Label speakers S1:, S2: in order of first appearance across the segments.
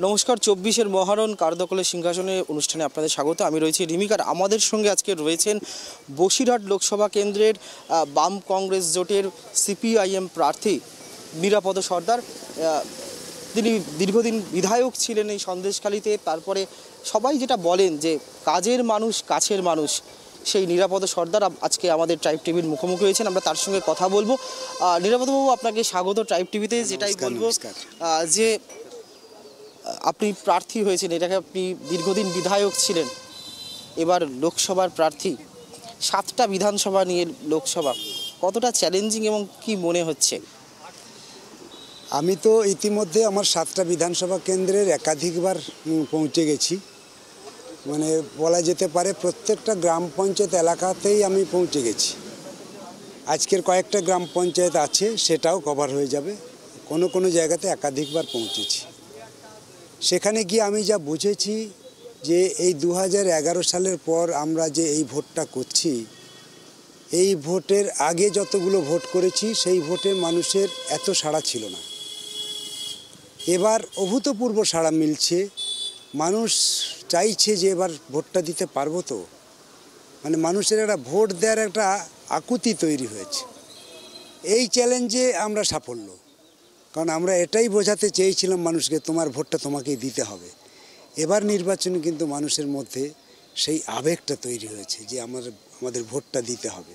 S1: নমস্কার, ২৪-এর মহারণ কারদখলের সিংহাসনে অনুষ্ঠানে আপনাদের স্বাগত। আমি রয়েছি রিমিকার। আমাদের সঙ্গে আজকে রয়েছেন বসিরহাট লোকসভা কেন্দ্রের বাম কংগ্রেস জোটের সিপিআইএম প্রার্থী নিরাপদ সর্দার। তিনি দীর্ঘদিন বিধায়ক ছিলেন এই সন্দেশখালীতে। তারপরে সবাই যেটা বলেন যে কাজের মানুষ, কাছের মানুষ, সেই নিরাপদ সর্দার আজকে আমাদের ট্রাইব টিভির মুখোমুখি হয়েছেন। আমরা তার সঙ্গে কথা বলবো। নিরাপদবাবু, আপনাকে স্বাগত ট্রাইব টিভিতে। যেটাই বলবো যে আপনি প্রার্থী হয়েছেন, এটাকে আপনি দীর্ঘদিন বিধায়ক ছিলেন, এবার লোকসভার প্রার্থী। 7টা বিধানসভা নিয়ে লোকসভা, কতটা চ্যালেঞ্জিং এবং কি মনে হচ্ছে?
S2: আমি তো ইতিমধ্যে আমার 7টা বিধানসভা কেন্দ্রের একাধিকবার পৌঁছে গেছি। মানে বলা যেতে পারে প্রত্যেকটা গ্রাম পঞ্চায়েত এলাকাতেই আমি পৌঁছে গেছি। আজকের কয়েকটা গ্রাম পঞ্চায়েত আছে, সেটাও কভার হয়ে যাবে। কোনো কোনো জায়গাতে একাধিকবার পৌঁছেছি। সেখানে গিয়ে আমি যা বুঝেছি যে এই 2011 সালের পর আমরা যে এই ভোটটা করছি, এই ভোটের আগে যতগুলো ভোট করেছি সেই ভোটে মানুষের এত সাড়া ছিল না। এবার অভূতপূর্ব সাড়া মিলছে। মানুষ চাইছে যে এবার ভোটটা দিতে পারবো তো, মানে মানুষের একটা ভোট দেওয়ার একটা আকুতি তৈরি হয়েছে। এই চ্যালেঞ্জে আমরা সাফল্য, কারণ আমরা এটাই বোঝাতে চেয়েছিলাম মানুষকে, তোমার ভোটটা তোমাকেই দিতে হবে। এবার নির্বাচনে কিন্তু মানুষের মধ্যে সেই আবেগটা তৈরি হয়েছে যে আমাদের ভোটটা দিতে হবে।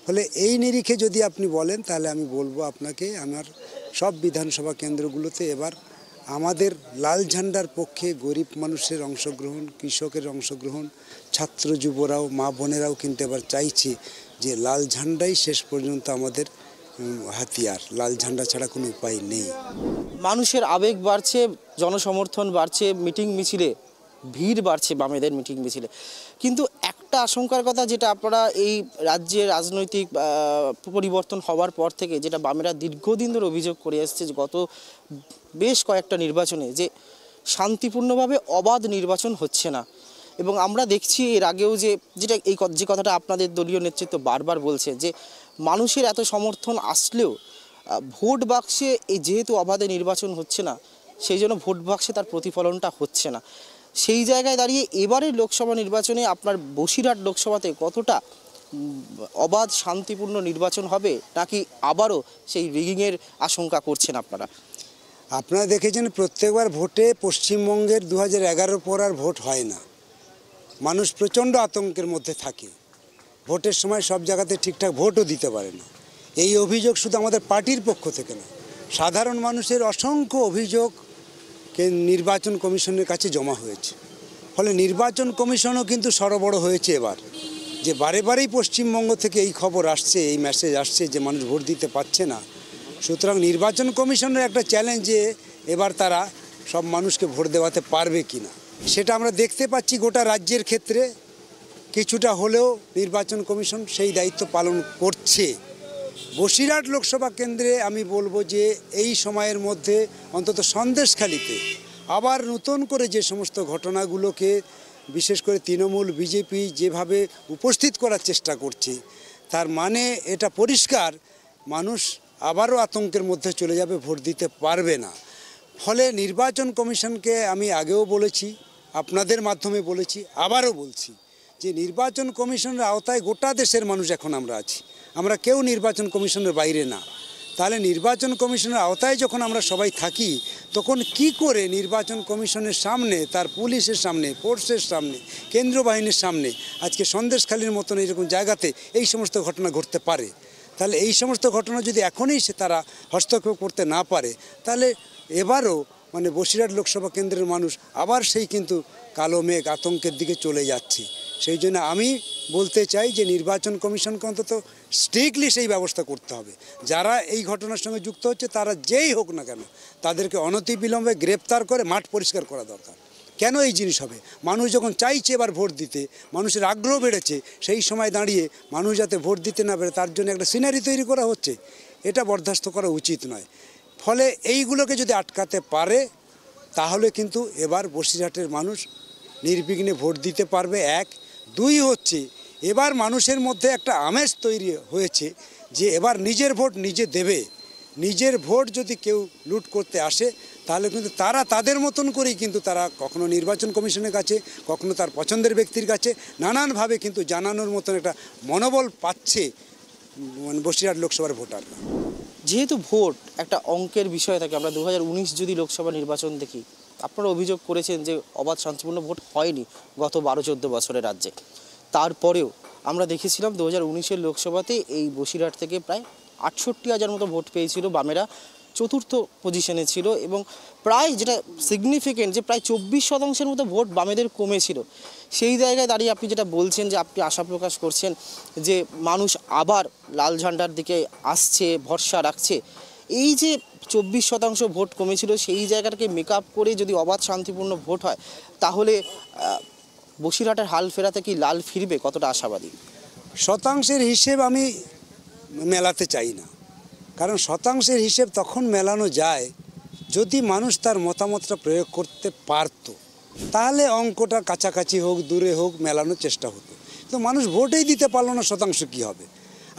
S2: ফলে এই নিরিখে যদি আপনি বলেন, তাহলে আমি বলবো আপনাকে, আমার সব বিধানসভা কেন্দ্রগুলোতে এবার আমাদের লাল ঝান্ডার পক্ষে গরিব মানুষের অংশগ্রহণ, কৃষকের অংশগ্রহণ, ছাত্র যুবরাও, মা বোনেরাও কিন্তু এবার চাইছে যে লাল ঝান্ডাই শেষ পর্যন্ত আমাদের হাতিয়ার। লাল ঝান্ডা ছাড়া কোনো উপায় নেই।
S1: মানুষের আবেগ বাড়ছে, জনসমর্থন বাড়ছে, মিটিং মিছিলে ভিড় বাড়ছে, বামেদের মিটিং মিছিলে। কিন্তু একটা আশঙ্কার কথা, যেটা আপনারা এই রাজ্যের রাজনৈতিক পরিবর্তন হওয়ার পর থেকে যেটা বামেরা দীর্ঘদিন ধরে অভিযোগ করে আসছে, যে গত বেশ কয়েকটা নির্বাচনে যে শান্তিপূর্ণভাবে অবাধ নির্বাচন হচ্ছে না। এবং আমরা দেখছি এর আগেও যে কথাটা আপনাদের দলীয় নেতৃত্ব বারবার বলছে, যে মানুষের এত সমর্থন আসলেও ভোট বাক্সে এই যেহেতু অবাধে নির্বাচন হচ্ছে না, সেই জন্য ভোট বাক্সে তার প্রতিফলনটা হচ্ছে না। সেই জায়গায় দাঁড়িয়ে এবারের লোকসভা নির্বাচনে আপনার বসিরহাট লোকসভাতে কতটা অবাধ শান্তিপূর্ণ নির্বাচন হবে, নাকি আবারও সেই রিগিংয়ের আশঙ্কা করছেন আপনারা?
S2: আপনারা দেখেছেন প্রত্যেকবার ভোটে পশ্চিমবঙ্গের 2011 পর আর ভোট হয় না। মানুষ প্রচণ্ড আতঙ্কের মধ্যে থাকে। ভোটের সময় সব জায়গাতে ঠিকঠাক ভোটও দিতে পারে না। এই অভিযোগ শুধু আমাদের পার্টির পক্ষ থেকে না, সাধারণ মানুষের অসংখ্য অভিযোগ নির্বাচন কমিশনের কাছে জমা হয়েছে। ফলে নির্বাচন কমিশনও কিন্তু সরবরাহ হয়েছে এবার, যে বারে বারেই পশ্চিমবঙ্গ থেকে এই খবর আসছে, এই মেসেজ আসছে যে মানুষ ভোট দিতে পারছে না। সুতরাং নির্বাচন কমিশনের একটা চ্যালেঞ্জ যে এবার তারা সব মানুষকে ভোট দেওয়াতে পারবে কি না, সেটা আমরা দেখতে পাচ্ছি গোটা রাজ্যের ক্ষেত্রে। কিছুটা হলেও নির্বাচন কমিশন সেই দায়িত্ব পালন করছে। বসিরহাট লোকসভা কেন্দ্রে আমি বলবো যে এই সময়ের মধ্যে অন্তত সন্দেশখালীতে আবার নতুন করে যে সমস্ত ঘটনাগুলোকে বিশেষ করে তৃণমূল, বিজেপি যেভাবে উপস্থিত করার চেষ্টা করছে, তার মানে এটা পরিষ্কার মানুষ আবারও আতঙ্কের মধ্যে চলে যাবে, ভোট দিতে পারবে না। ফলে নির্বাচন কমিশনকে আমি আগেও বলেছি, আপনাদের মাধ্যমে বলেছি, আবারও বলছি যে নির্বাচন কমিশনের আওতায় গোটা দেশের মানুষ এখন আমরা আছি। আমরা কেউ নির্বাচন কমিশনের বাইরে না। তাহলে নির্বাচন কমিশনের আওতায় যখন আমরা সবাই থাকি, তখন কি করে নির্বাচন কমিশনের সামনে, তার পুলিশের সামনে, ফোর্সের সামনে, কেন্দ্র বাহিনীর সামনে আজকে সন্দেশখালীর মতন এইরকম জায়গাতে এই সমস্ত ঘটনা ঘটতে পারে? তাহলে এই সমস্ত ঘটনা যদি এখনই তারা হস্তক্ষেপ করতে না পারে, তাহলে এবারও মানে বসিরহাট লোকসভা কেন্দ্রের মানুষ আবার সেই কিন্তু কালো মেঘ, আতঙ্কের দিকে চলে যাচ্ছে। সেই জন্য আমি বলতে চাই যে নির্বাচন কমিশনকে অন্তত স্ট্রিক্টলি সেই ব্যবস্থা করতে হবে। যারা এই ঘটনার সঙ্গে যুক্ত হচ্ছে, তারা যেই হোক না কেন, তাদেরকে অনতিবিলম্বে গ্রেপ্তার করে মাঠ পরিষ্কার করা দরকার। কেন এই জিনিস হবে? মানুষ যখন চাইছে এবার ভোট দিতে, মানুষের আগ্রহ বেড়েছে, সেই সময় দাঁড়িয়ে মানুষ যাতে ভোট দিতে না পারে তার জন্য একটা সিনারি তৈরি করা হচ্ছে, এটা বরদাস্ত করা উচিত নয়। ফলে এইগুলোকে যদি আটকাতে পারে, তাহলে কিন্তু এবার বসিরহাটের মানুষ নির্বিঘ্নে ভোট দিতে পারবে। 1, 2 হচ্ছে এবার মানুষের মধ্যে একটা আমেজ তৈরি হয়েছে যে এবার নিজের ভোট নিজে দেবে। নিজের ভোট যদি কেউ লুট করতে আসে, তাহলে কিন্তু তারা তাদের মতন করেই কিন্তু তারা কখনো নির্বাচন কমিশনের কাছে, কখনো তার পছন্দের ব্যক্তির কাছে নানানভাবে কিন্তু জানানোর মতন একটা মনোবল পাচ্ছে মানে বসিরহাট লোকসভার ভোটাররা।
S1: যেহেতু ভোট একটা অঙ্কের বিষয় থাকে, আমরা 2019 যদি লোকসভা নির্বাচন দেখি, আপনারা অভিযোগ করেছেন যে অবাধ শান্তিপূর্ণ ভোট হয়নি গত 12-14 বছরের রাজ্যে। তারপরেও আমরা দেখেছিলাম 2019-এর লোকসভাতে এই বসিরহাট থেকে প্রায় 68,000 মতো ভোট পেয়েছিল বামেরা, চতুর্থ পজিশনে ছিল এবং প্রায় যেটা সিগনিফিকেন্ট যে প্রায় 24% মতো ভোট বামেদের কমেছিল। সেই জায়গায় দাঁড়িয়ে আপনি যেটা বলছেন যে আপনি আশা প্রকাশ করছেন যে মানুষ আবার লাল ঝান্ডার দিকে আসছে, ভরসা রাখছে। এই যে 24% ভোট কমেছিল সেই জায়গাটাকে মেক আপ করে যদি অবাধ শান্তিপূর্ণ ভোট হয় তাহলে বসিরহাটের হাল ফেরাতে কি লাল ফিরবে, কতটা আশাবাদী?
S2: শতাংশের হিসেব আমি মেলাতে চাই না, কারণ শতাংশের হিসেব তখন মেলানো যায় যদি মানুষ তার মতামতটা প্রয়োগ করতে পারতো, তাহলে অঙ্কটা কাছাকাছি হোক দূরে হোক মেলানোর চেষ্টা হতো। তো মানুষ ভোটেই দিতে পারলো না, শতাংশ কী হবে?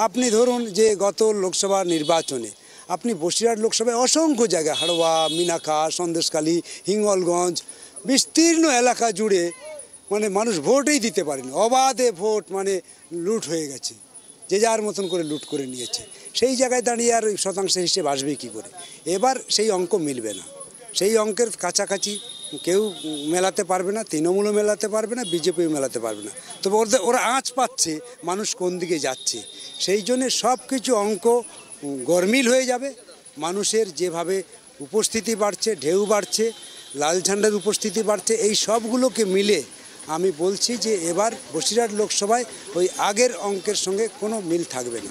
S2: আপনি ধরুন যে গত লোকসভা নির্বাচনে আপনি বসিরহাট লোকসভায় অসংখ্য জায়গায় হাড়োয়া, মিনাখা, সন্দেশখালী, হিঙ্গলগঞ্জ বিস্তীর্ণ এলাকা জুড়ে মানে মানুষ ভোটেই দিতে পারেনি, অবাধে ভোট মানে লুট হয়ে গেছে, যে যার মতন করে লুট করে নিয়েছে। সেই জায়গায় দাঁড়িয়ে আর শতাংশের হিসেব আসবে কী করে? এবার সেই অঙ্ক মিলবে না, সেই অঙ্কের কাছাকাছি কেউ মেলাতে পারবে না, তৃণমূলও মেলাতে পারবে না, বিজেপিও মেলাতে পারবে না। তবে ওরা আঁচ পাচ্ছে মানুষ কোন দিকে যাচ্ছে, সেই জন্যে সব কিছু অঙ্ক গরমিল হয়ে যাবে। মানুষের যেভাবে উপস্থিতি বাড়ছে, ঢেউ বাড়ছে, লাল ঝান্ডার উপস্থিতি বাড়ছে, এই সবগুলোকে মিলে আমি বলছি যে এবার বসিরহাট লোকসভায় ওই আগের অঙ্কের সঙ্গে কোনো মিল থাকবে না।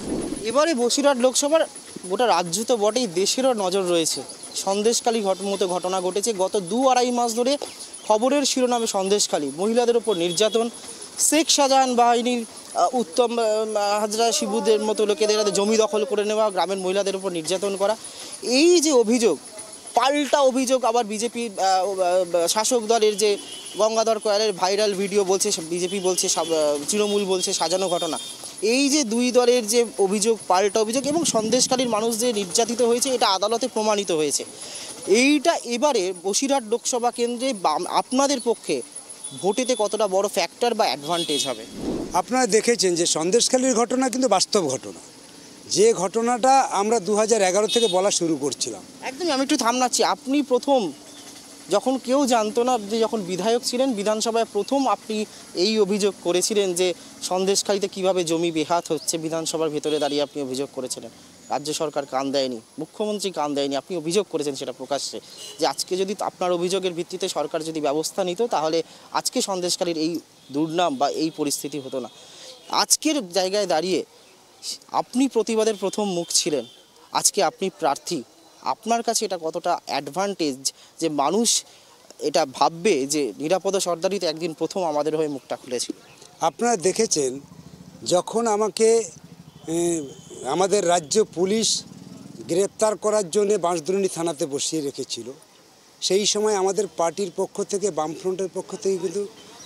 S1: এবারে বসিরহাট লোকসভার গোটা রাজ্য তো বটেই, দেশেরও নজর রয়েছে। সন্দেশখালী মতো ঘটনা ঘটেছে গত 2-2.5 মাস ধরে, খবরের শিরোনামে সন্দেশখালী, মহিলাদের ওপর নির্যাতন, শেখ শাহজাহান বাহিনীর উত্তম হাজরা শিবুদের মতো লোকেদের জমি দখল করে নেওয়া, গ্রামের মহিলাদের ওপর নির্যাতন করা, এই যে অভিযোগ, পাল্টা অভিযোগ আবার বিজেপি শাসক দলের যে গঙ্গাধর কয়ালের ভাইরাল ভিডিও বলছে বিজেপি, বলছে তৃণমূল বলছে সাজানো ঘটনা। এই যে দুই দলের যে অভিযোগ, পাল্টা অভিযোগ, এবং সন্দেশখালীর মানুষ যে নির্যাতিত হয়েছে এটা আদালতে প্রমাণিত হয়েছে। এইটা এবারে বসিরহাট লোকসভা কেন্দ্রে আপনাদের পক্ষে ভোটেতে কতটা বড় ফ্যাক্টর বা অ্যাডভান্টেজ হবে?
S2: আপনারা দেখেছেন যে সন্দেশখালীর ঘটনা কিন্তু বাস্তব ঘটনা, যে ঘটনাটা আমরা 2011 থেকে বলা শুরু করছিলাম।
S1: একদমই, আমি একটু থামনাচ্ছি। আপনি প্রথম, যখন কেউ জানতো না, যে যখন বিধায়ক ছিলেন বিধানসভায়, প্রথম আপনি এই অভিযোগ করেছিলেন যে সন্দেশখালীতে কীভাবে জমি বেহাত হচ্ছে, বিধানসভার ভেতরে দাঁড়িয়ে আপনি অভিযোগ করেছিলেন। রাজ্য সরকার কান দেয়নি, মুখ্যমন্ত্রী কান দেয়নি, আপনি অভিযোগ করেছেন সেটা প্রকাশ্যে, যে আজকে যদি আপনার অভিযোগের ভিত্তিতে সরকার যদি ব্যবস্থা নিত তাহলে আজকে সন্দেশখালীর এই দুর্নাম বা এই পরিস্থিতি হতো না। আজকের জায়গায় দাঁড়িয়ে আপনি প্রতিবাদের প্রথম মুখ ছিলেন, আজকে আপনি প্রার্থী, আপনার কাছে এটা কতটা অ্যাডভান্টেজ যে মানুষ এটা ভাববে যে নিরাপদ সর্দারিতে একদিন প্রথম আমাদের হয়ে মুখটা খুলেছিল?
S2: আপনারা দেখেছেন যখন আমাকে আমাদের রাজ্য পুলিশ গ্রেপ্তার করার জন্য বাঁশদ্রোণী থানাতে বসিয়ে রেখেছিল, সেই সময় আমাদের পার্টির পক্ষ থেকে, বামফ্রন্টের পক্ষ থেকে কিন্তু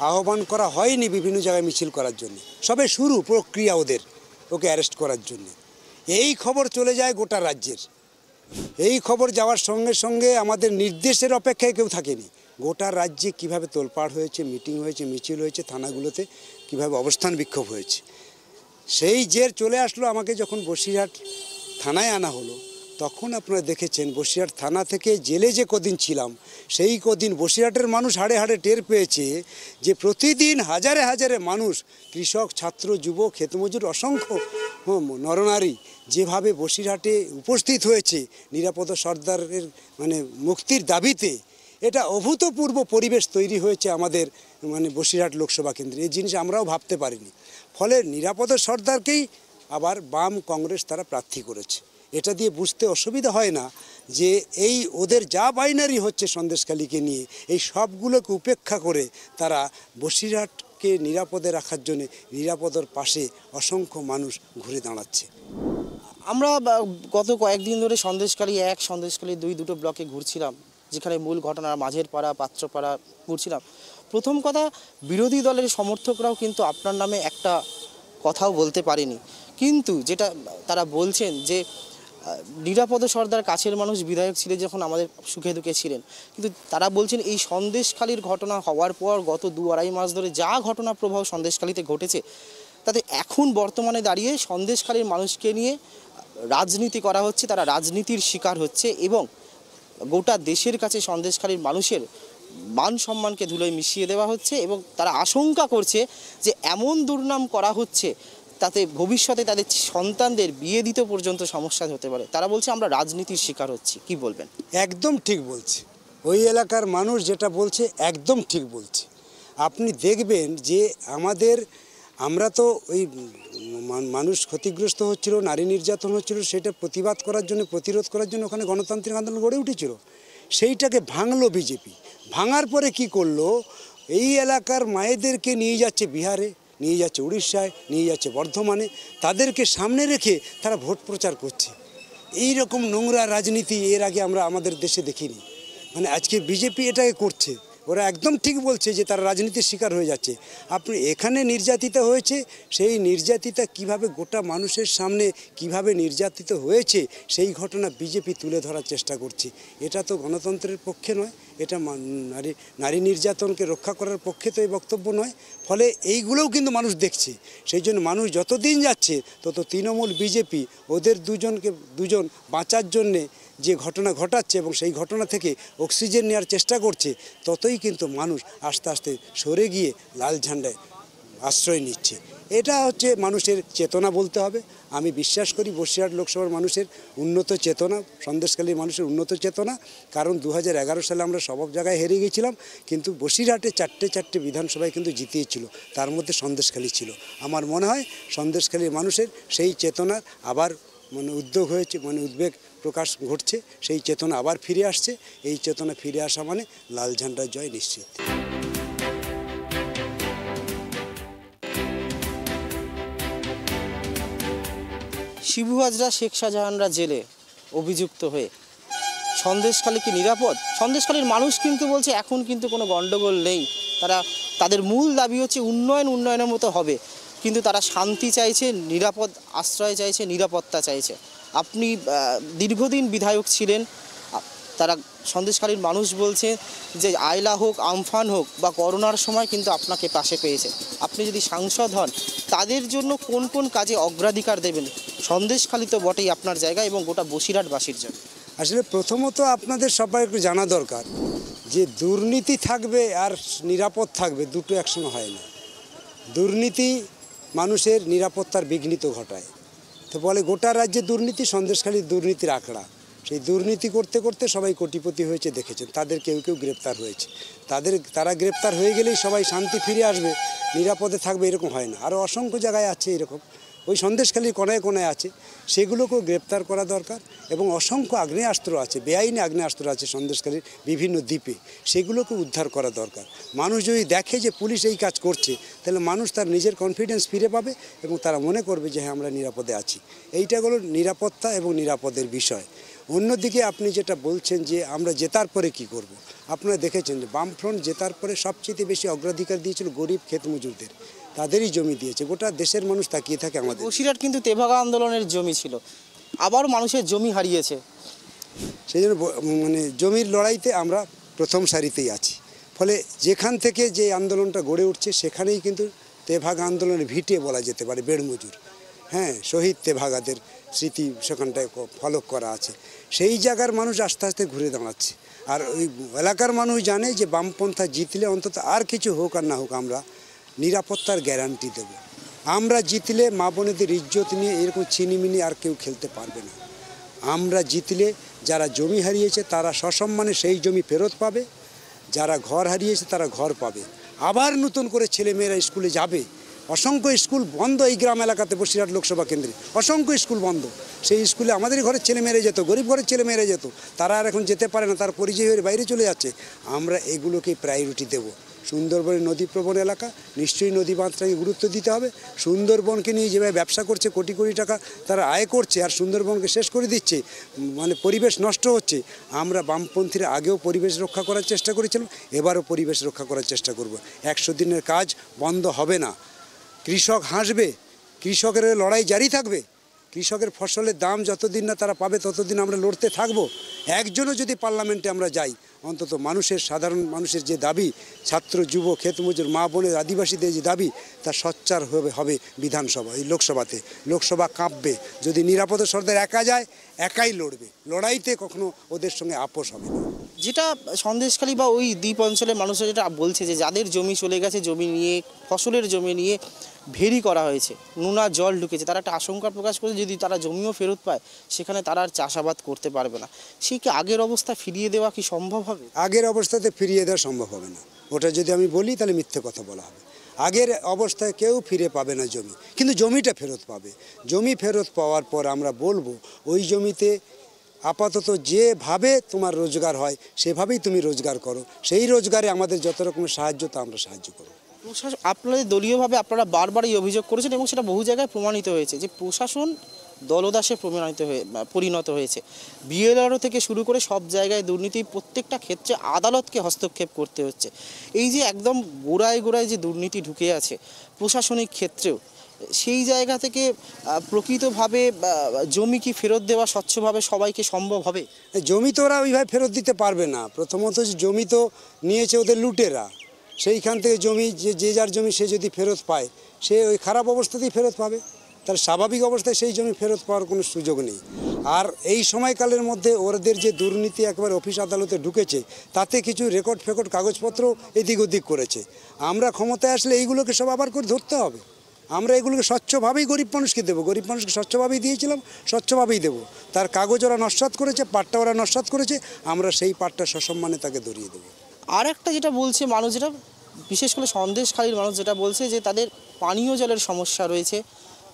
S2: আহ্বান করা হয়নি বিভিন্ন জায়গায় মিছিল করার জন্য, সবে শুরু প্রক্রিয়া ওকে অ্যারেস্ট করার জন্য। এই খবর চলে যায় গোটা রাজ্যের, এই খবর যাওয়ার সঙ্গে সঙ্গে আমাদের নির্দেশের অপেক্ষায় কেউ থাকেনি। গোটা রাজ্যে কিভাবে তোলপাড় হয়েছে, মিটিং হয়েছে, মিছিল হয়েছে, থানাগুলোতে কিভাবে অবস্থান বিক্ষোভ হয়েছে, সেই জের চলে আসলো। আমাকে যখন বসিরহাট থানায় আনা হলো তখন আপনারা দেখেছেন বসিরহাট থানা থেকে জেলে যে কদিন ছিলাম, সেই কদিন বসিরহাটের মানুষ হাড়ে হাড়ে টের পেয়েছে যে প্রতিদিন হাজারে হাজারে মানুষ, কৃষক, ছাত্র, যুবক, ক্ষেতমজুর, অসংখ্য নরনারী যেভাবে বসিরহাটে উপস্থিত হয়েছে নিরাপদ সর্দারের মানে মুক্তির দাবিতে, এটা অভূতপূর্ব পরিবেশ তৈরি হয়েছে আমাদের মানে বসিরহাট লোকসভা কেন্দ্রে। এই জিনিস আমরাও ভাবতে পারিনি। ফলে নিরাপদ সর্দারকেই আবার বাম কংগ্রেস তারা প্রার্থী করেছে। এটা দিয়ে বুঝতে অসুবিধা হয় না যে এই ওদের যা বাইনারি হচ্ছে সন্দেশখালীকে নিয়ে, এই সবগুলোকে উপেক্ষা করে তারা বসিরহাটকে নিরাপদে রাখার জন্য নিরাপদর পাশে অসংখ্য মানুষ ঘুরে দাঁড়াচ্ছে।
S1: আমরা গত কয়েকদিন ধরে সন্দেশখালী 1, সন্দেশখালী 2 দুটো ব্লকে ঘুরছিলাম, যেখানে মূল ঘটনা মাঝের পাড়া, পাত্রপাড়া ঘুরছিলাম। প্রথম কথা, বিরোধী দলের সমর্থকরাও কিন্তু আপনার নামে একটা কথাও বলতে পারেনি, কিন্তু যেটা তারা বলছেন যে নিরাপদ সর্দার কাছের মানুষ বিধায়ক ছিলেন যখন আমাদের সুখে দুঃখে ছিলেন, কিন্তু তারা বলছেন এই সন্দেশখালির ঘটনা হওয়ার পর গত 2-2.5 মাস ধরে যা ঘটনা প্রবাহ সন্দেশখালিতে ঘটেছে, তাতে এখন বর্তমানে দাঁড়িয়ে সন্দেশখালির মানুষকে নিয়ে রাজনীতি করা হচ্ছে, তারা রাজনীতির শিকার হচ্ছে এবং গোটা দেশের কাছে সন্দেশখালির মানুষের মান সম্মানকে ধুলোয় মিশিয়ে দেওয়া হচ্ছে এবং তারা আশঙ্কা করছে যে এমন দুর্নাম করা হচ্ছে তাতে ভবিষ্যতে তাদের সন্তানদের বিয়ে দিতে পর্যন্ত সমস্যা হতে পারে। তারা বলছে আমরা রাজনীতির শিকার হচ্ছি। কি বলবেন?
S2: একদম ঠিক বলছে, ওই এলাকার মানুষ যেটা বলছে একদম ঠিক বলছে। আপনি দেখবেন যে আমরা তো ওই মানুষ ক্ষতিগ্রস্ত হচ্ছিল, নারী নির্যাতন হচ্ছিল, সেটা প্রতিবাদ করার জন্য, প্রতিরোধ করার জন্য ওখানে গণতান্ত্রিক আন্দোলন গড়ে উঠেছিল। সেইটাকে ভাঙলো বিজেপি। ভাঙার পরে কি করলো, এই এলাকার মায়েদেরকে নিয়ে যাচ্ছে বিহারে, নিয়ে যাচ্ছে উড়িষ্যায়, নিয়ে যাচ্ছে বর্ধমানে, তাদেরকে সামনে রেখে তারা ভোট প্রচার করছে। এই রকম নোংরা রাজনীতি এর আগে আমরা আমাদের দেশে দেখিনি। মানে আজকে বিজেপি এটাকে করছে। ওরা একদম ঠিক বলছে যে তারা রাজনীতির শিকার হয়ে যাচ্ছে। আপনি এখানে নির্যাতিত হয়েছে, সেই নির্যাতিতা কিভাবে গোটা মানুষের সামনে কিভাবে নির্যাতিত হয়েছে সেই ঘটনা বিজেপি তুলে ধরার চেষ্টা করছে। এটা তো গণতন্ত্রের পক্ষে নয়, এটা নারী নির্যাতনকে রক্ষা করার পক্ষে তো এই বক্তব্য নয়। ফলে এইগুলোও কিন্তু মানুষ দেখছে। সেই জন্য মানুষ যত দিন যাচ্ছে তত তৃণমূল বিজেপি ওদের দুজন বাঁচার জন্যে যে ঘটনা ঘটাচ্ছে এবং সেই ঘটনা থেকে অক্সিজেন নেওয়ার চেষ্টা করছে, ততই কিন্তু মানুষ আস্তে আস্তে সরে গিয়ে লাল ঝান্ডায় আশ্রয় নিচ্ছে। এটা হচ্ছে মানুষের চেতনা বলতে হবে। আমি বিশ্বাস করি বসিরহাট লোকসভার মানুষের উন্নত চেতনা, সন্দেশখালীর মানুষের উন্নত চেতনা। কারণ 2011 সালে আমরা সব জায়গায় হেরে গিয়েছিলাম, কিন্তু বসিরহাটে চারটে বিধানসভায় কিন্তু জিতিয়েছিল, তার মধ্যে সন্দেশখালী ছিল। আমার মনে হয় সন্দেশখালীর মানুষের সেই চেতনার আবার উদ্বেগ প্রকাশ ঘটছে, সেই চেতনা আবার ফিরে আসছে। এই চেতনা ফিরে আসা মানে লাল ঝান্ডার জয় নিশ্চিত।
S1: শিবু হাজরা, শেখ শাহজাহানরা জেলে অভিযুক্ত হয়ে সন্দেশখালী কি নিরাপদ? সন্দেশখালীর মানুষ কিন্তু বলছে এখন কিন্তু কোনো গণ্ডগোল নেই। তাদের মূল দাবি হচ্ছে উন্নয়নের মতো হবে, কিন্তু তারা শান্তি চাইছে, নিরাপদ আশ্রয় চাইছে, নিরাপত্তা চাইছে। আপনি দীর্ঘদিন বিধায়ক ছিলেন, তারা সন্দেশখালীর মানুষ বলছে যে আয়লা হোক, আমফান হোক বা করোনার সময় কিন্তু আপনাকে পাশে পেয়েছে। আপনি যদি সাংসদ হন, তাদের জন্য কোন কোন কাজে অগ্রাধিকার দেবেন? সন্দেশখালী তো বটেই আপনার জায়গা এবং গোটা বসিরহাটবাসীর জন্য।
S2: আসলে প্রথমত আপনাদের সবাই একটু জানা দরকার যে দুর্নীতি থাকবে আর নিরাপদ থাকবে, দুটো একসঙ্গে হয় না। দুর্নীতি মানুষের নিরাপত্তার বিঘ্নিত ঘটায়। তো বলে গোটা রাজ্যে দুর্নীতি, সন্দেশখালীর দুর্নীতির আঁকড়া। সেই দুর্নীতি করতে করতে সবাই কোটিপতি হয়েছে দেখেছেন, তাদের কেউ গ্রেপ্তার হয়েছে। তারা গ্রেপ্তার হয়ে গেলেই সবাই শান্তি ফিরে আসবে, নিরাপদে থাকবে, এরকম হয় না। আরও অসংখ্য জায়গায় আছে এরকম, ওই সন্দেশখালীর কোনায় কোনায় আছে, সেগুলোকেও গ্রেপ্তার করা দরকার। এবং অসংখ্য আগ্নেয়াস্ত্র আছে, বেআইনি আগ্নেয়াস্ত্র আছে সন্দেশখালীর বিভিন্ন দ্বীপে, সেগুলোকে উদ্ধার করা দরকার। মানুষ যদি দেখে যে পুলিশ এই কাজ করছে, তাহলে মানুষ তার নিজের কনফিডেন্স ফিরে পাবে এবং তারা মনে করবে যে হ্যাঁ আমরা নিরাপদে আছি। এইটা হলো নিরাপত্তা এবং নিরাপদের বিষয়। অন্যদিকে আপনি যেটা বলছেন যে আমরা জেতার পরে কি করব, আপনারা দেখেছেন যে বামফ্রন্ট জেতার পরে সবচেয়ে বেশি অগ্রাধিকার দিয়েছিল গরিব ক্ষেত মজুরদের, তাদেরই জমি দিয়েছে। গোটা দেশের মানুষ তাকিয়ে থাকে আমাদের।
S1: বসিরহাট কিন্তু তেভাগা আন্দোলনের জমি ছিল, আবার মানুষের জমি হারিয়েছে।
S2: সেই জন্য জমির লড়াইতে আমরা প্রথম সারিতেই আছি। ফলে যেখান থেকে যে আন্দোলনটা গড়ে উঠছে সেখানেই কিন্তু তেভাগা আন্দোলনের ভিটে বলা যেতে পারে বেড়মজুর। হ্যাঁ, শহীদ তেভাগাদের স্মৃতি সেখানটায় ফলক করা আছে। সেই জায়গার মানুষ আস্তে আস্তে ঘুরে দাঁড়াচ্ছে। আর ওই এলাকার মানুষ জানে যে বামপন্থা জিতলে অন্তত আর কিছু হোক আর না হোক আমরা নিরাপত্তার গ্যারান্টি দেব। আমরা জিতলে মা বোনেদের ইজ্জত নিয়ে এরকম চিনিমিনি আর কেউ খেলতে পারবে না। আমরা জিতলে যারা জমি হারিয়েছে তারা সসম্মানে সেই জমি ফেরত পাবে, যারা ঘর হারিয়েছে তারা ঘর পাবে, আবার নতুন করে ছেলেমেয়েরা স্কুলে যাবে। অসংখ্য স্কুল বন্ধ এই গ্রাম এলাকাতে, বসিরহাট লোকসভা কেন্দ্রে অসংখ্য স্কুল বন্ধ। সেই স্কুলে আমাদের ঘরের ছেলেমেয়েরা যেত, গরিব ঘরের ছেলেমেয়েরা যেত, তারা আর এখন যেতে পারে না, তার পরিচয় হয়ে বাইরে চলে যাচ্ছে। আমরা এগুলোকে প্রায়োরিটি দেব। সুন্দরবনের নদীপ্রবণ এলাকা, নিশ্চয়ই নদী বাঁধটাকে গুরুত্ব দিতে হবে। সুন্দরবনকে নিয়ে যেভাবে ব্যবসা করছে, কোটি কোটি টাকা তারা আয় করছে আর সুন্দরবনকে শেষ করে দিচ্ছে, মানে পরিবেশ নষ্ট হচ্ছে। আমরা বামপন্থীরা আগেও পরিবেশ রক্ষা করার চেষ্টা করেছিলাম, এবারও পরিবেশ রক্ষা করার চেষ্টা করব। 100 দিনের কাজ বন্ধ হবে না। কৃষক হাসবে, কৃষকের লড়াই জারি থাকবে। কৃষকের ফসলের দাম যতদিন না তারা পাবে ততদিন আমরা লড়তে থাকবো। একজনও যদি পার্লামেন্টে আমরা যাই, অন্তত মানুষের, সাধারণ মানুষের যে দাবি, ছাত্র, যুব, ক্ষেতমজুর, মা বোনের, আদিবাসীদের যে দাবি, তা সোচ্চার হবে বিধানসভা, এই লোকসভা কাঁপবে। যদি নিরাপদ সর্দার একা যায়, একাই লড়বে, লড়াইতে কখনো ওদের সঙ্গে আপোষ হবে না।
S1: যেটা সন্দেশখালী বা ওই দ্বীপ অঞ্চলের মানুষরা যেটা বলছে যে যাদের জমি চলে গেছে, জমি নিয়ে, ফসলের জমি নিয়ে ভেরি করা হয়েছে, নোনা জল ঢুকেছে, তারা একটা আশঙ্কা প্রকাশ করে যদি তারা জমিও ফেরত পায় সেখানে তারা আর চাষাবাদ করতে পারবে না। সেই কি আগের অবস্থা ফিরিয়ে দেওয়া কি সম্ভব হবে?
S2: আগের অবস্থাতে ফিরিয়ে দেওয়া সম্ভব হবে না। ওটা যদি আমি বলি তাহলে মিথ্যে কথা বলা হবে। আগের অবস্থায় কেউ ফিরে পাবে না জমি, কিন্তু জমিটা ফেরত পাবে। জমি ফেরত পাওয়ার পর আমরা বলবো ওই জমিতে আপাতত যেভাবে তোমার রোজগার হয় সেভাবেই তুমি রোজগার করো, সেই রোজগারে আমাদের যত রকমের সাহায্য তা আমরা সাহায্য করব।
S1: প্রশাসন, আপনাদের দলীয়ভাবে আপনারা বারবারই অভিযোগ করেছেন এবং সেটা বহু জায়গায় প্রমাণিত হয়েছে যে প্রশাসন দলদাসে পরিণত হয়েছে। বিএলআরও থেকে শুরু করে সব জায়গায় দুর্নীতি, প্রত্যেকটা ক্ষেত্রে আদালতকে হস্তক্ষেপ করতে হচ্ছে। এই যে একদম গোড়ায় যে দুর্নীতি ঢুকে আছে প্রশাসনিক ক্ষেত্রেও, সেই জায়গা থেকে প্রকৃতভাবে জমি কি ফেরত দেওয়া স্বচ্ছভাবে সবাইকে সম্ভব হবে?
S2: জমি তো ওরা ওইভাবে ফেরত দিতে পারবে না। প্রথমত জমি তো নিয়েছে ওদের লুটেরা, সেইখান থেকে জমি যে যার জমি সে যদি ফেরত পায়, সে ওই খারাপ অবস্থাতেই ফেরত পাবে। তাহলে স্বাভাবিক অবস্থায় সেই জমি ফেরত পাওয়ার কোনো সুযোগ নেই। আর এই সময়কালের মধ্যে ওদের যে দুর্নীতি একবার অফিস আদালতে ঢুকেছে, তাতে কিছু রেকর্ড কাগজপত্র এদিক ওদিক করেছে। আমরা ক্ষমতায় আসলে এইগুলোকে সব আবার করে ধরতে হবে। আমরা এগুলোকে স্বচ্ছভাবেই গরিব মানুষকে দেবো, গরিব মানুষকে স্বচ্ছভাবেই দিয়েছিলাম, স্বচ্ছভাবেই দেবো। তার কাগজ ওরা নস্যাৎ করেছে, পাট্টা ওরা নস্যাৎ করেছে, আমরা সেই পাট্টা সসম্মানে তাকে ধরিয়ে দেবো।
S1: আর একটা যেটা বলছে মানুষ, যেটা বিশেষ করে সন্দেশখালীর মানুষ যেটা বলছে যে তাদের পানীয় জলের সমস্যা রয়েছে,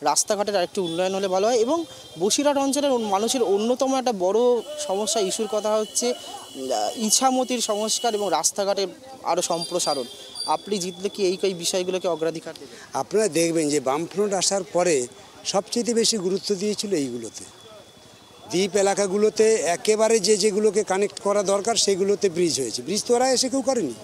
S1: রাস্তাঘাটের আরেকটু উন্নয়ন হলে ভালো হয়। এবং বসিরহাট অঞ্চলের মানুষের অন্যতম একটা বড় সমস্যা, ইস্যুর কথা হচ্ছে ইছামতির সংস্কার এবং রাস্তাঘাটের আরও সম্প্রসারণ। আপনি জিতলে কি এই বিষয়গুলোকে অগ্রাধিকার দেবেন?
S2: আপনারা দেখবেন যে বামফ্রন্ট আসার পরে সবচেয়ে বেশি গুরুত্ব দিয়েছিল এইগুলোতে, দ্বীপ এলাকাগুলোতে একেবারে যেগুলোকে কানেক্ট করা দরকার সেগুলোতে ব্রিজ হয়েছে। ব্রিজ তো ওরা এসে কেউ করেনি,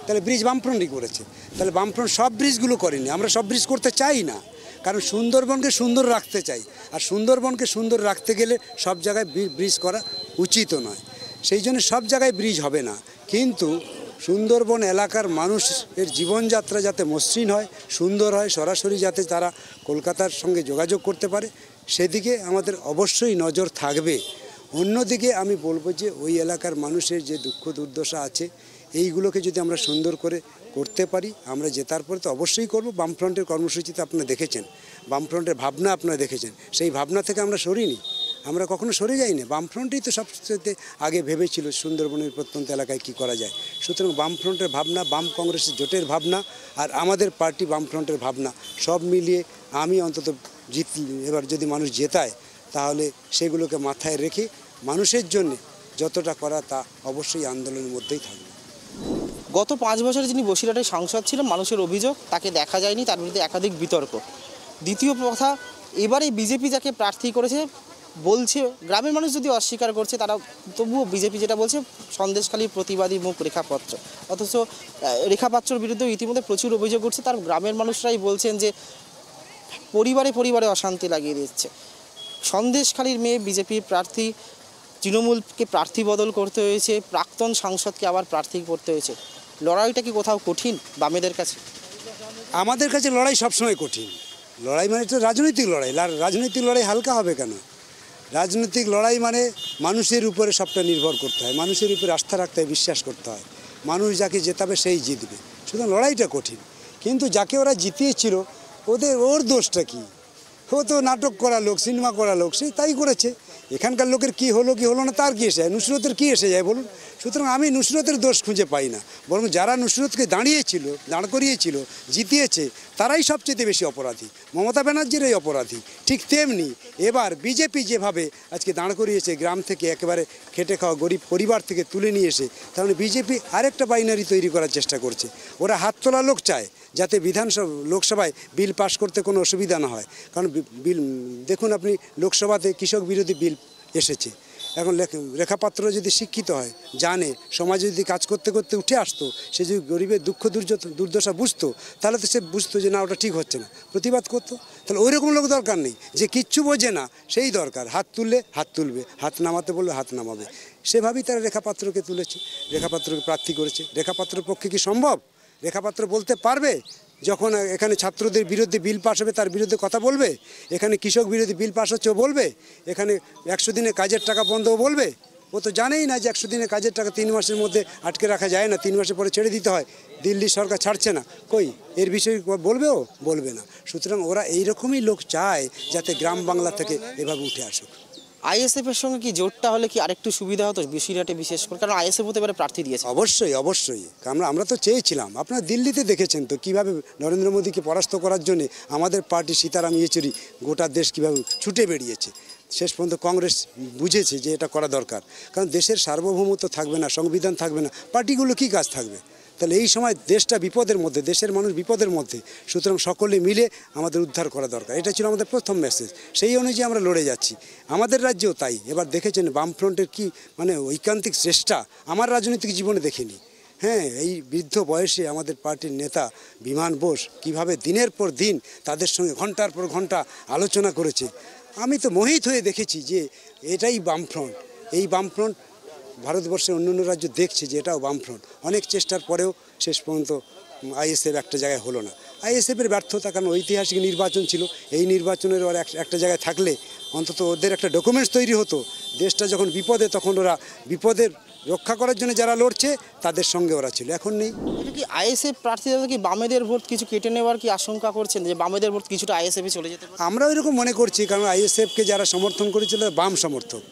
S2: তাহলে ব্রিজ বামফ্রন্টই করেছে। তাহলে বামফ্রন্ট সব ব্রিজগুলো করেনি। আমরা সব ব্রিজ করতে চাই না, কারণ সুন্দরবনকে সুন্দর রাখতে চাই। আর সুন্দরবনকে সুন্দর রাখতে গেলে সব জায়গায় ব্রিজ করা উচিত নয়। সেই জন্য সব জায়গায় ব্রিজ হবে না, কিন্তু সুন্দরবন এলাকার মানুষের জীবনযাত্রা যাতে মসৃণ হয়, সুন্দর হয়, সরাসরি যাতে তারা কলকাতার সঙ্গে যোগাযোগ করতে পারে, সেদিকে আমাদের অবশ্যই নজর থাকবে। অন্যদিকে আমি বলবো যে ওই এলাকার মানুষের যে দুঃখ দুর্দশা আছে, এইগুলোকে যদি আমরা সুন্দর করে করতে পারি, আমরা জেতার পরে তো অবশ্যই করব। বামফ্রন্টের কর্মসূচিতে আপনারা দেখেছেন, বামফ্রন্টের ভাবনা আপনারা দেখেছেন, সেই ভাবনা থেকে আমরা সরিনি, আমরা কখনো সরে যাইনি। বামফ্রন্টই তো সবচেয়ে আগে ভেবেছিল সুন্দরবনের প্রত্যন্ত এলাকায় কী করা যায়। সুতরাং বামফ্রন্টের ভাবনা, বাম কংগ্রেসের জোটের ভাবনা, আর আমাদের পার্টি বামফ্রন্টের ভাবনা, সব মিলিয়ে আমি অন্তত এবার যদি মানুষ জেতায়, তাহলে সেগুলোকে মাথায় রেখে মানুষের জন্য যতটা করা তা অবশ্যই আন্দোলনের মধ্যেই থাকবে।
S1: গত 5 বছরে যিনি বসিরহাটের সাংসদ ছিলেন, মানুষের অভিযোগ তাকে দেখা যায়নি, তার বিরুদ্ধে একাধিক বিতর্ক। দ্বিতীয় কথা, এবারে বিজেপি যাকে প্রার্থী করেছে বলছে, গ্রামের মানুষ যদি অস্বীকার করছে, তারা তবুও বিজেপি যেটা বলছে সন্দেশখালীর প্রতিবাদী মুখ রেখাপাত্র। অথচ রেখাপাত্রর বিরুদ্ধেও ইতিমধ্যে প্রচুর অভিযোগ উঠছে। তার গ্রামের মানুষরাই বলছেন যে পরিবারে অশান্তি লাগিয়ে দিচ্ছে। সন্দেশখালীর মেয়ে বিজেপির প্রার্থী, তৃণমূলকে প্রার্থী বদল করতে হয়েছে, প্রাক্তন সাংসদকে আবার প্রার্থী করতে হয়েছে। লড়াইটা কি কোথাও কঠিন বামেদের কাছে?
S2: আমাদের কাছে লড়াই সবসময় কঠিন। লড়াই মানে তো রাজনৈতিক লড়াই, রাজনৈতিক লড়াই হালকা হবে কেন? রাজনৈতিক লড়াই মানে মানুষের উপরে সবটা নির্ভর করতে হয়, মানুষের উপরে আস্থা রাখতে হয়, বিশ্বাস করতে হয়। মানুষ যাকে জেতাবে সেই জিতবে, সুতরাং লড়াইটা কঠিন। কিন্তু যাকে ওরা জিতিয়েছিল, ওর দোষটা কি? ও তো নাটক করা লোক, সিনেমা করা লোক, সে তাই করেছে। এখানকার লোকের কি হলো না তার কি এসে যায়? নুসরতের কি এসে যায় বলুন? সুতরাং আমি নুসরতের দোষ খুঁজে পাই না, বরং যারা নুসরতকে দাঁড় করিয়েছিল, জিতিয়েছে, তারাই সবচেয়ে বেশি অপরাধী। মমতা ব্যানার্জিরই অপরাধী। ঠিক তেমনি এবার বিজেপি যেভাবে আজকে দাঁড় করিয়েছে, গ্রাম থেকে একেবারে খেটে খাওয়া গরিব পরিবার থেকে তুলে নিয়ে এসে, তাহলে বিজেপি আরেকটা বাইনারি তৈরি করার চেষ্টা করছে। ওরা হাত তোলা লোক চায়, যাতে লোকসভায় বিল পাস করতে কোনো অসুবিধা না হয়। কারণ বিল দেখুন আপনি, লোকসভাতে কৃষক বিরোধী বিল এসেছে, এখন রেখাপাত্র যদি শিক্ষিত হয়, জানে, সমাজে যদি কাজ করতে করতে উঠে আসতো, সে যদি গরিবের দুঃখ দুর্দশা বুঝতো, তাহলে তো সে বুঝতো যে না ওটা ঠিক হচ্ছে না, প্রতিবাদ করতো। তাহলে ওই রকম লোক দরকার নেই, যে কিচ্ছু বোঝে না সেই দরকার। হাত তুললে হাত তুলবে, হাত নামাতে বললে হাত নামাবে। সেভাবেই তারা রেখাপাত্রকে তুলেছে, রেখাপাত্রকে প্রার্থী করেছে। রেখাপাত্রের পক্ষে কি সম্ভব? রেখাপাত্র বলতে পারবে যখন এখানে ছাত্রদের বিরুদ্ধে বিল পাস হবে তার বিরুদ্ধে কথা বলবে? এখানে কৃষক বিরোধী বিল পাস হচ্ছে ও বলবে? এখানে 100 দিনের কাজের টাকা বন্ধ ও বলবে? ও তো জানেই না যে 100 দিনের কাজের টাকা 3 মাসের মধ্যে আটকে রাখা যায় না, 3 মাসের পরে ছেড়ে দিতে হয়। দিল্লি সরকার ছাড়ছে না, কই এর বিষয়ে বলবে? ও বলবে না। সুতরাং ওরা এইরকমই লোক চায় যাতে গ্রাম বাংলা থেকে এভাবে উঠে আসুক।
S1: আইএসএফ এর সঙ্গে কি জোটটা হলে কি আরেকটু সুবিধা হতো বসিরহাটে, বিশেষ করে কারণ আইএসএফ হতে পারে প্রার্থী দিয়েছে।
S2: অবশ্যই অবশ্যই, আমরা তো চেয়েছিলাম। আপনারা দিল্লিতে দেখেছেন তো কীভাবে নরেন্দ্র মোদীকে পরাস্ত করার জন্য আমাদের পার্টি সীতারাম ইয়েচুরি গোটা দেশ কীভাবে ছুটে বেরিয়েছে। শেষ পর্যন্ত কংগ্রেস বুঝেছে যে এটা করা দরকার, কারণ দেশের সার্বভৌমত্ব থাকবে না, সংবিধান থাকবে না, পার্টিগুলো কী কাজ থাকবে? তাহলে এই সময় দেশটা বিপদের মধ্যে, দেশের মানুষ বিপদের মধ্যে। সুতরাং সকলে মিলে আমাদের উদ্ধার করা দরকার, এটা ছিল আমাদের প্রথম মেসেজ। সেই অনুযায়ী আমরা লড়ে যাচ্ছি। আমাদের রাজ্যেও তাই। এবার দেখেছেন বামফ্রন্টের কি মানে ঐকান্তিক চেষ্টা আমার রাজনৈতিক জীবনে দেখিনি। হ্যাঁ, এই বৃদ্ধ বয়সে আমাদের পার্টির নেতা বিমান বোস কীভাবে দিনের পর দিন তাদের সঙ্গে ঘন্টার পর ঘন্টা আলোচনা করেছে। আমি তো মোহিত হয়ে দেখেছি যে এটাই বামফ্রন্ট। এই বামফ্রন্ট ভারতবর্ষের অন্যান্য রাজ্য দেখছে যে এটাও বামফ্রন্ট। অনেক চেষ্টার পরেও শেষ পর্যন্ত আইএসএফ একটা জায়গায় হলো না। আইএসএফের ব্যর্থতা, কারণ ঐতিহাসিক নির্বাচন ছিল। এই নির্বাচনের ওরা একটা জায়গায় থাকলে অন্তত ওদের একটা ডকুমেন্টস তৈরি হতো। দেশটা যখন বিপদে তখন ওরা বিপদের রক্ষা করার জন্য যারা লড়ছে তাদের সঙ্গে ওরা ছিল, এখন নেই।
S1: এটা কি আইএসএফ প্রার্থীরা কি বামেদের ভোট কিছু কেটে নেওয়ার কি আশঙ্কা করছেন, যে বামেদের ভোট কিছুটা আইএসএফে চলে যেতে পারে?
S2: আমরা ওইরকম মনে করছি, কারণ আইএসএফকে যারা সমর্থন করেছিল বাম সমর্থক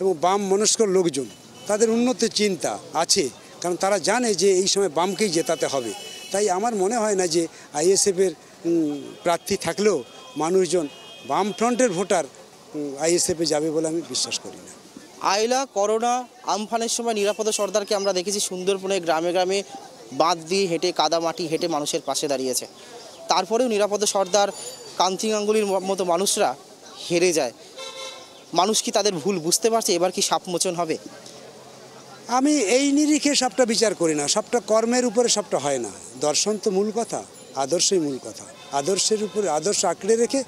S2: এবং বাম মনস্ক লোকজন, তাদের উন্নত চিন্তা আছে, কারণ তারা জানে যে এই সময় বামকেই জেতাতে হবে। তাই আমার মনে হয় না যে আইএসএফের প্রার্থী থাকলেও মানুষজন বামফ্রন্টের ভোটার আইএসএফে যাবে বলে আমি বিশ্বাস করি না।
S1: আইলা, করোনা, আমফানের সময় নিরাপদ সর্দারকে আমরা দেখেছি সুন্দরবনে গ্রামে গ্রামে বাঁধ দিয়ে হেঁটে, কাদা মাটি হেঁটে মানুষের পাশে দাঁড়িয়েছে। তারপরেও নিরাপদ সর্দার, কান্তি গাঙ্গুলির মতো মানুষরা হেরে যায়। মানুষ কি তাদের ভুল বুঝতে পারছে? এবার কি সাপমোচন হবে?
S2: আমি এই নিরিখে সবটা বিচার করি না, সবটা কর্মের উপরে সবটা হয় না। দর্শন তো মূল কথা, আদর্শই মূল কথা। আদর্শের উপরে আদর্শ আঁকড়ে রেখে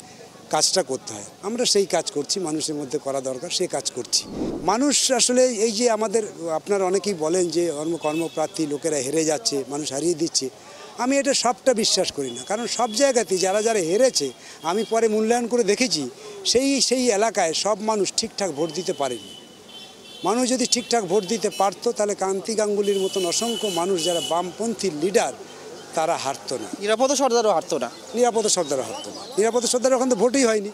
S2: কাজটা করতে হয়। আমরা সেই কাজ করছি, মানুষের মধ্যে করা দরকার সেই কাজ করছি। মানুষ আসলে এই যে আমাদের, আপনারা অনেকেই বলেন যে কর্মপ্রার্থী লোকেরা হেরে যাচ্ছে, মানুষ হারিয়ে দিচ্ছে। আমি এটা সবটা বিশ্বাস করি না, কারণ সব জায়গাতেই যারা যারা হেরেছে আমি পরে মূল্যায়ন করে দেখেছি সেই এলাকায় সব মানুষ ঠিকঠাক ভোট দিতে পারেনি। মানুষ যদি ঠিকঠাক ভোট দিতে পারতো তাহলে কান্তি গাঙ্গুলির মতন অসংখ্য মানুষ যারা বামপন্থী লিডার তারা হারতো না,
S1: নিরাপদ সর্দারও হারতো না।
S2: নিরাপদ সর্দারও হারতো না। নিরাপদ সর্দার এখন তো ভোটই হয়নি।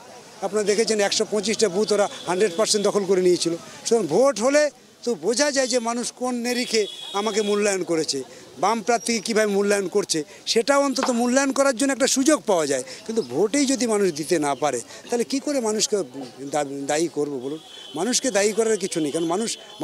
S2: আপনারা দেখেছেন 125টা বুথ ওরা 100% দখল করে নিয়েছিল। সুতরাং ভোট হলে তো বোঝা যায় যে মানুষ কোন নিরিখে আমাকে মূল্যায়ন করেছে, বাম প্রার্থীকে কীভাবে মূল্যায়ন করছে, সেটাও অন্তত মূল্যায়ন করার জন্য একটা সুযোগ পাওয়া যায়। কিন্তু ভোটেই যদি মানুষ দিতে না পারে তাহলে কি করে মানুষকে দায়ী করব বলুন? মানুষকে দায়ী করার কিছু নেই, কারণ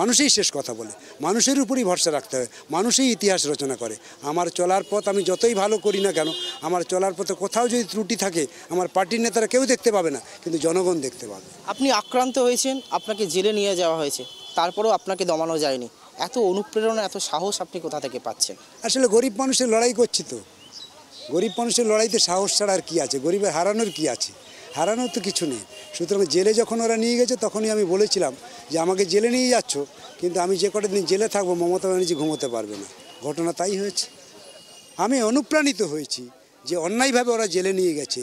S2: মানুষই শেষ কথা বলে, মানুষের উপরই ভরসা রাখতে হয়, মানুষই ইতিহাস রচনা করে। আমার চলার পথ আমি যতই ভালো করি না কেন, আমার চলার পথে কোথাও যদি ত্রুটি থাকে আমার পার্টির নেতারা কেউ দেখতে পাবে না, কিন্তু জনগণ দেখতে পাবে।
S1: আপনি আক্রান্ত হয়েছেন, আপনাকে জেলে নিয়ে যাওয়া হয়েছে, তারপরেও আপনাকে দমানো যায়নি। এত অনুপ্রেরণা, এত সাহস আপনি কোথা থেকে পাচ্ছেন?
S2: আসলে গরিব মানুষের লড়াই করছি তো। গরিব মানুষের লড়াইতে সাহস ছাড়া আর কী আছে? গরিবের হারানোর কী আছে? হারানোর তো কিছু নেই। সুতরাং জেলে যখন ওরা নিয়ে গেছে তখনই আমি বলেছিলাম যে আমাকে জেলে নিয়ে যাচ্ছ, কিন্তু আমি যে কটা দিন জেলে থাকবো মমতা ব্যানার্জি ঘুমোতে পারবে না। ঘটনা তাই হয়েছে। আমি অনুপ্রাণিত হয়েছি যে অন্যায়ভাবে ওরা জেলে নিয়ে গেছে,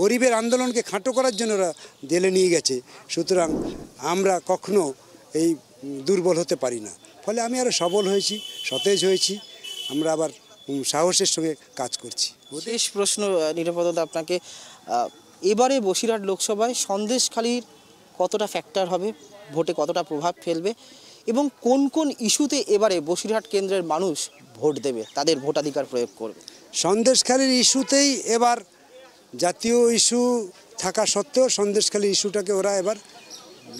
S2: গরিবের আন্দোলনকে খাটো করার জন্য ওরা জেলে নিয়ে গেছে। সুতরাং আমরা কখনো এই দুর্বল হতে পারি না। ফলে আমি আরও সবল হয়েছি, সতেজ হয়েছি, আমরা আবার সাহসের সঙ্গে কাজ করছি।
S1: শেষ প্রশ্ন নিরাপদতা আপনাকে, এবারে বসিরহাট লোকসভায় সন্দেশখালীর কতটা ফ্যাক্টর হবে, ভোটে কতটা প্রভাব ফেলবে, এবং কোন কোন ইস্যুতে এবারে বসিরহাট কেন্দ্রের মানুষ ভোট দেবে, তাদের ভোটাধিকার প্রয়োগ করবে?
S2: সন্দেশখালীর ইস্যুতেই এবার জাতীয় ইস্যু থাকা সত্ত্বেও সন্দেশখালীর ইস্যুটাকে ওরা এবার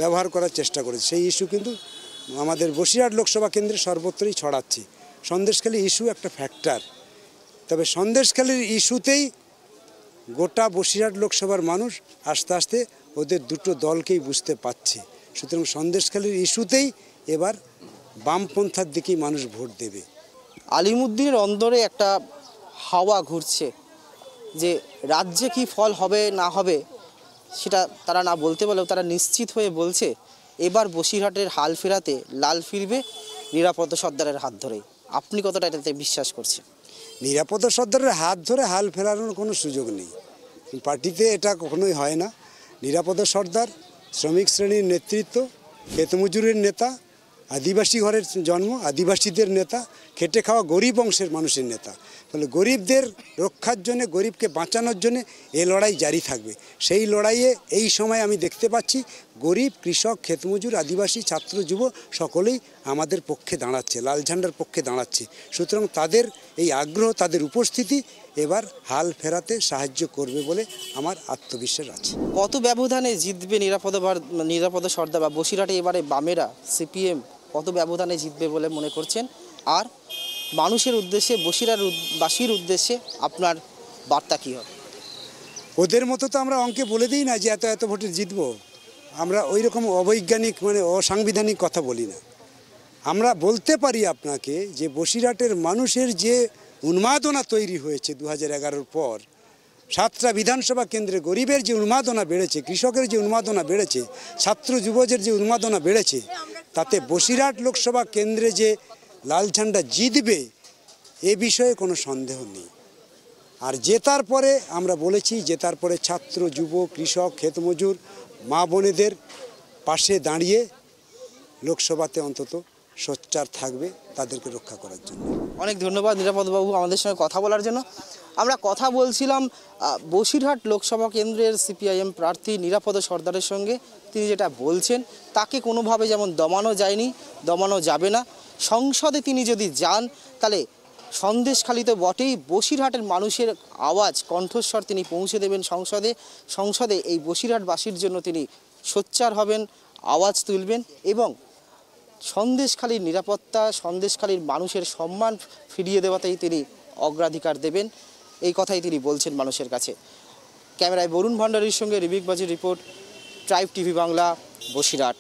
S2: ব্যবহার করার চেষ্টা করেছে। সেই ইস্যু কিন্তু আমাদের বসিরহাট লোকসভা কেন্দ্রে সর্বত্রই ছড়াচ্ছে। সন্দেশখালী ইস্যু একটা ফ্যাক্টর, তবে সন্দেশখালীর ইস্যুতেই গোটা বসিরহাট লোকসভার মানুষ আস্তে আস্তে ওদের দুটো দলকেই বুঝতে পারছে সুতরাং সন্দেশখালীর ইস্যুতেই এবার বামপন্থার দিকেই মানুষ ভোট দেবে।
S1: আলিমুদ্দিনের অন্দরে একটা হাওয়া ঘুরছে যে রাজ্যে কি ফল হবে না হবে সেটা তারা না বলতে পারলেও তারা নিশ্চিত হয়ে বলছে এবার বসিরহাটের হাল ফেরাতে লাল ফিরবে নিরাপদ সর্দারের হাত ধরেই। আপনি কতটা এটাতে বিশ্বাস করছেন?
S2: নিরাপদ সর্দারের হাত ধরে হাল ফেরানোর কোনো সুযোগ নেই, পার্টিতে এটা কখনোই হয় না। নিরাপদ সর্দার শ্রমিক শ্রেণীর নেতৃত্ব, ক্ষেতমজুরের নেতা, আদিবাসী ঘরের জন্ম, আদিবাসীদের নেতা, খেটে খাওয়া গরিব অংশের মানুষের নেতা। ফলে গরিবদের রক্ষার জন্য, গরিবকে বাঁচানোর জন্য এ লড়াই জারি থাকবে। সেই লড়াইয়ে এই সময় আমি দেখতে পাচ্ছি গরিব, কৃষক, ক্ষেতমজুর, আদিবাসী, ছাত্র, যুব সকলেই আমাদের পক্ষে দাঁড়াচ্ছে, লাল ঝান্ডার পক্ষে দাঁড়াচ্ছে। সুতরাং তাদের এই আগ্রহ, তাদের উপস্থিতি এবার হাল ফেরাতে সাহায্য করবে বলে আমার আত্মবিশ্বাস আছে।
S1: কত ব্যবধানে জিতবে নিরাপদ সর্দার বা বসিরহাটে এবারে বামেরা সিপিএম কত ব্যবধানে জিতবে বলে মনে করছেন? আর মানুষের উদ্দেশ্যে, বসিরহাটবাসীর উদ্দেশ্যে আপনার বার্তা কী হবে?
S2: ওদের মতো তো আমরা অঙ্কে বলে দিই না যে এত এত ভোটে জিতবো। আমরা ওই রকম অবৈজ্ঞানিক অসাংবিধানিক কথা বলি না। আমরা বলতে পারি আপনাকে যে বসিরহাটের মানুষের যে উন্মাদনা তৈরি হয়েছে 2011-র পর, 7টা বিধানসভা কেন্দ্রে গরিবের যে উন্মাদনা বেড়েছে, কৃষকের যে উন্মাদনা বেড়েছে, ছাত্র যুবদের যে উন্মাদনা বেড়েছে, তাতে বসিরহাট লোকসভা কেন্দ্রে যে লাল ঝান্ডা জিতবে এ বিষয়ে কোনো সন্দেহ নেই। আর জেতার পরে আমরা বলেছি, জেতার পরে ছাত্র, যুব, কৃষক, ক্ষেতমজুর, মা বোনেদের পাশে দাঁড়িয়ে লোকসভাতে অন্তত সোচ্চার থাকবে তাদেরকে রক্ষা করার জন্য।
S1: অনেক ধন্যবাদ নিরাপদবাবু আমাদের সঙ্গে কথা বলার জন্য। আমরা কথা বলছিলাম বসিরহাট লোকসভা কেন্দ্রের সিপিআইএম প্রার্থী নিরাপদ সর্দারের সঙ্গে। তিনি যেটা বলছেন তাকে কোনোভাবে যেমন দমানো যায়নি, দমানো যাবে না। সংসদে তিনি যদি যান তাহলে সন্দেশখালিতে বটেই বসিরহাটের মানুষের আওয়াজ, কণ্ঠস্বর তিনি পৌঁছে দেবেন সংসদে এই বসিরহাটবাসীর জন্য তিনি সোচ্চার হবেন, আওয়াজ তুলবেন এবং সন্দেশখালির নিরাপত্তা, সন্দেশখালির মানুষের সম্মান ফিরিয়ে দেওয়াতেই তিনি অগ্রাধিকার দেবেন, এই কথাই তিনি বলছেন মানুষের কাছে। ক্যামেরায় বরুণ ভান্ডারীর সঙ্গে রিবিক বাজির report, tribe TV Bangla, Basirhat.